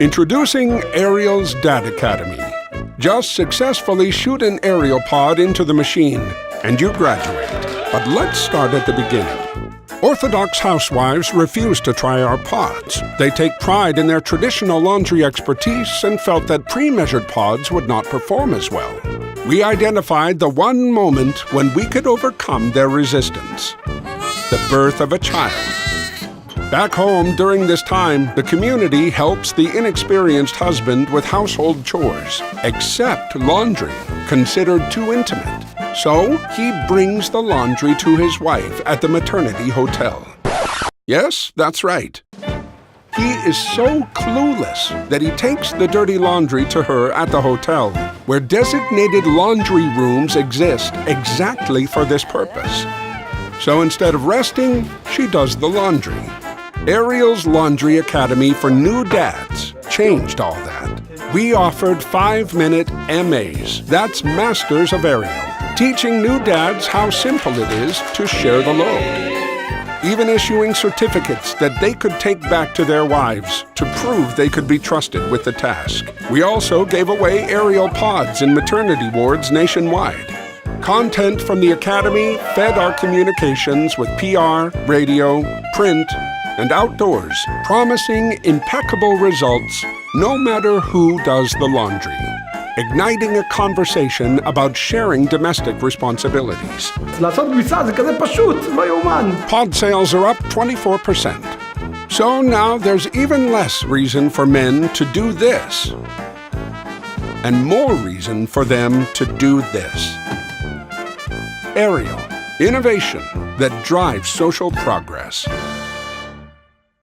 Introducing Ariel's Dad Academy. Just successfully shoot an Ariel pod into the machine, and you graduate. But let's start at the beginning. Orthodox housewives refuse to try our pods. They take pride in their traditional laundry expertise and felt that pre-measured pods would not perform as well. We identified the one moment when we could overcome their resistance: the birth of a child. Back home during this time, the community helps the inexperienced husband with household chores, except laundry, considered too intimate. So he brings the laundry to his wife at the maternity hotel. Yes, that's right. He is so clueless that he takes the dirty laundry to her at the hotel, where designated laundry rooms exist exactly for this purpose. So instead of resting, she does the laundry. Ariel's Laundry Academy for New Dads changed all that. We offered 5-minute MAs, that's Masters of Ariel, teaching new dads how simple it is to share the load. Even issuing certificates that they could take back to their wives to prove they could be trusted with the task. We also gave away Ariel pods in maternity wards nationwide. Content from the Academy fed our communications with PR, radio, print, and outdoors, promising impeccable results no matter who does the laundry, igniting a conversation about sharing domestic responsibilities. לעשות כביסה זה כזה פשוט, לא יאומן. Pod sales are up 24%. So now there's even less reason for men to do this, and more reason for them to do this. Ariel, innovation that drives social progress.